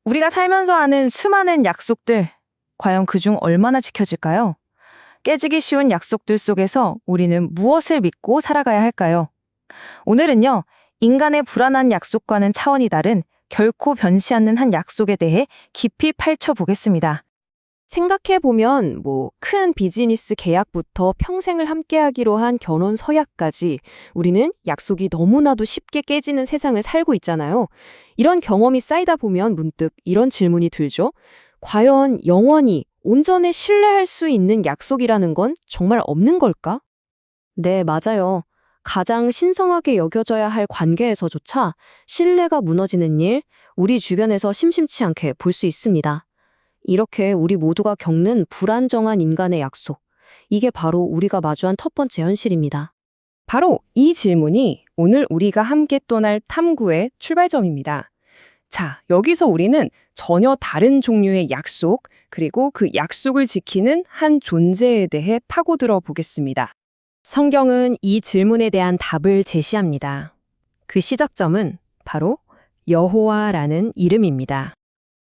우리가 살면서 하는 수많은 약속들, 과연 그중 얼마나 지켜질까요? 깨지기 쉬운 약속들 속에서 우리는 무엇을 믿고 살아가야 할까요? 오늘은요, 인간의 불안한 약속과는 차원이 다른 결코 변치 않는 한 약속에 대해 깊이 파헤쳐보겠습니다. 생각해보면 큰 비즈니스 계약부터 평생을 함께하기로 한 결혼 서약까지 우리는 약속이 너무나도 쉽게 깨지는 세상을 살고 있잖아요. 이런 경험이 쌓이다 보면 문득 이런 질문이 들죠. 과연 영원히 온전히 신뢰할 수 있는 약속이라는 건 정말 없는 걸까? 네, 맞아요. 가장 신성하게 여겨져야 할 관계에서조차 신뢰가 무너지는 일, 우리 주변에서 심심치 않게 볼 수 있습니다. 이렇게 우리 모두가 겪는 불안정한 인간의 약속. 이게 바로 우리가 마주한 첫 번째 현실입니다. 바로 이 질문이 오늘 우리가 함께 떠날 탐구의 출발점입니다. 자, 여기서 우리는 전혀 다른 종류의 약속, 그리고 그 약속을 지키는 한 존재에 대해 파고들어 보겠습니다. 성경은 이 질문에 대한 답을 제시합니다. 그 시작점은 바로 여호와라는 이름입니다.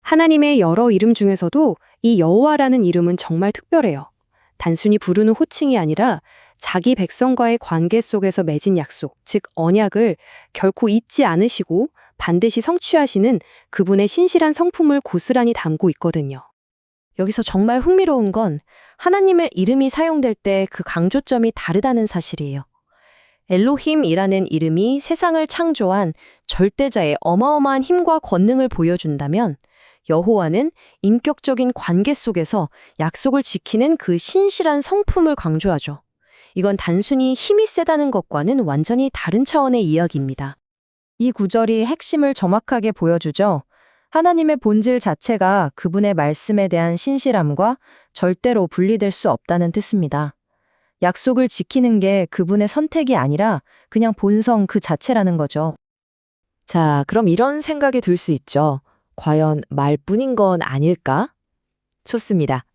하나님의 여러 이름 중에서도 이 여호와라는 이름은 정말 특별해요. 단순히 부르는 호칭이 아니라 자기 백성과의 관계 속에서 맺은 약속, 즉 언약을 결코 잊지 않으시고 반드시 성취하시는 그분의 신실한 성품을 고스란히 담고 있거든요. 여기서 정말 흥미로운 건 하나님의 이름이 사용될 때 그 강조점이 다르다는 사실이에요. 엘로힘이라는 이름이 세상을 창조한 절대자의 어마어마한 힘과 권능을 보여준다면 여호와는 인격적인 관계 속에서 약속을 지키는 그 신실한 성품을 강조하죠. 이건 단순히 힘이 세다는 것과는 완전히 다른 차원의 이야기입니다. 이 구절이 핵심을 정확하게 보여주죠. 하나님의 본질 자체가 그분의 말씀에 대한 신실함과 절대로 분리될 수 없다는 뜻입니다. 약속을 지키는 게 그분의 선택이 아니라 그냥 본성 그 자체라는 거죠. 자, 그럼 이런 생각이 들 수 있죠. 과연 말뿐인 건 아닐까? 좋습니다.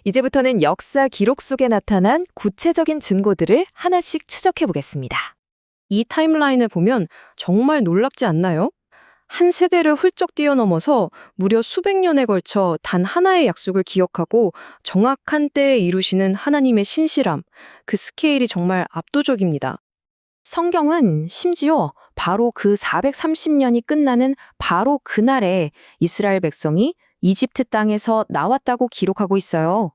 이제부터는 역사 기록 속에 나타난 구체적인 증거들을 하나씩 추적해 보겠습니다. 이 타임라인을 보면 정말 놀랍지 않나요? 한 세대를 훌쩍 뛰어넘어서 무려 수백 년에 걸쳐 단 하나의 약속을 기억하고 정확한 때에 이루시는 하나님의 신실함, 그 스케일이 정말 압도적입니다. 성경은 심지어 바로 그 430년이 끝나는 바로 그날에 이스라엘 백성이 이집트 땅에서 나왔다고 기록하고 있어요.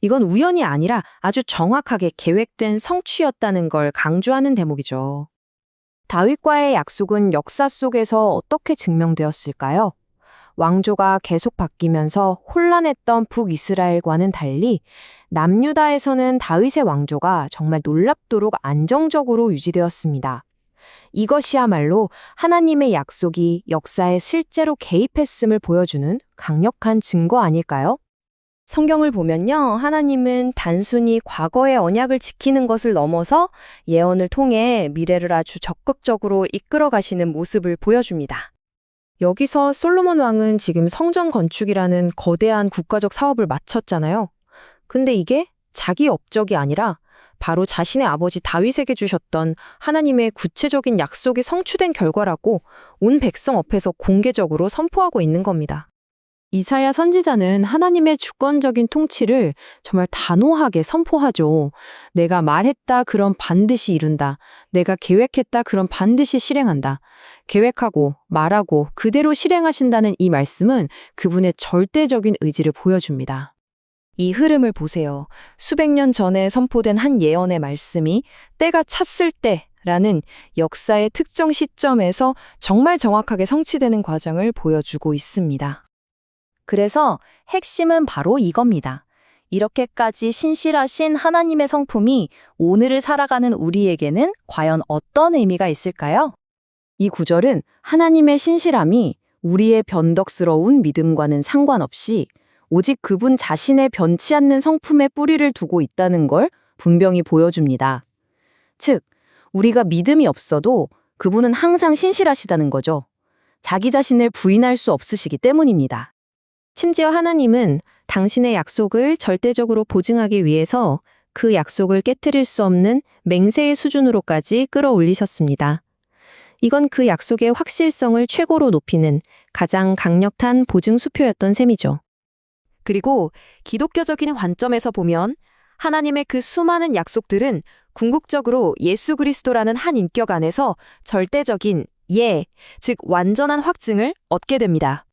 이건 우연이 아니라 아주 정확하게 계획된 성취였다는 걸 강조하는 대목이죠. 다윗과의 약속은 역사 속에서 어떻게 증명되었을까요? 왕조가 계속 바뀌면서 혼란했던 북이스라엘과는 달리 남유다에서는 다윗의 왕조가 정말 놀랍도록 안정적으로 유지되었습니다. 이것이야말로 하나님의 약속이 역사에 실제로 개입했음을 보여주는 강력한 증거 아닐까요? 성경을 보면요, 하나님은 단순히 과거의 언약을 지키는 것을 넘어서 예언을 통해 미래를 아주 적극적으로 이끌어 가시는 모습을 보여줍니다. 여기서 솔로몬 왕은 지금 성전 건축이라는 거대한 국가적 사업을 마쳤잖아요. 근데 이게 자기 업적이 아니라 바로 자신의 아버지 다윗에게 주셨던 하나님의 구체적인 약속이 성취된 결과라고 온 백성 앞에서 공개적으로 선포하고 있는 겁니다. 이사야 선지자는 하나님의 주권적인 통치를 정말 단호하게 선포하죠. 내가 말했다 그럼 반드시 이룬다. 내가 계획했다 그럼 반드시 실행한다. 계획하고 말하고 그대로 실행하신다는 이 말씀은 그분의 절대적인 의지를 보여줍니다. 이 흐름을 보세요. 수백 년 전에 선포된 한 예언의 말씀이 때가 찼을 때라는 역사의 특정 시점에서 정말 정확하게 성취되는 과정을 보여주고 있습니다. 그래서 핵심은 바로 이겁니다. 이렇게까지 신실하신 하나님의 성품이 오늘을 살아가는 우리에게는 과연 어떤 의미가 있을까요? 이 구절은 하나님의 신실함이 우리의 변덕스러운 믿음과는 상관없이 오직 그분 자신의 변치 않는 성품에 뿌리를 두고 있다는 걸 분명히 보여줍니다. 즉, 우리가 믿음이 없어도 그분은 항상 신실하시다는 거죠. 자기 자신을 부인할 수 없으시기 때문입니다. 심지어 하나님은 당신의 약속을 절대적으로 보증하기 위해서 그 약속을 깨트릴 수 없는 맹세의 수준으로까지 끌어올리셨습니다. 이건 그 약속의 확실성을 최고로 높이는 가장 강력한 보증 수표였던 셈이죠. 그리고 기독교적인 관점에서 보면 하나님의 그 수많은 약속들은 궁극적으로 예수 그리스도라는 한 인격 안에서 절대적인 즉 완전한 확증을 얻게 됩니다.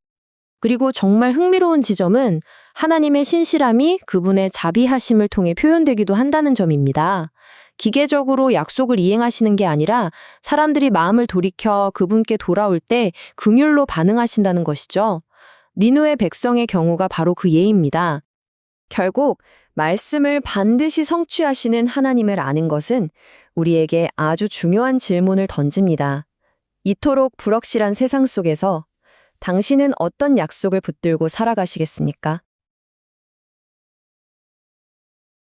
그리고 정말 흥미로운 지점은 하나님의 신실함이 그분의 자비하심을 통해 표현되기도 한다는 점입니다. 기계적으로 약속을 이행하시는 게 아니라 사람들이 마음을 돌이켜 그분께 돌아올 때 긍휼로 반응하신다는 것이죠. 니느웨 백성의 경우가 바로 그 예입니다. 결국 말씀을 반드시 성취하시는 하나님을 아는 것은 우리에게 아주 중요한 질문을 던집니다. 이토록 불확실한 세상 속에서 당신은 어떤 약속을 붙들고 살아가시겠습니까?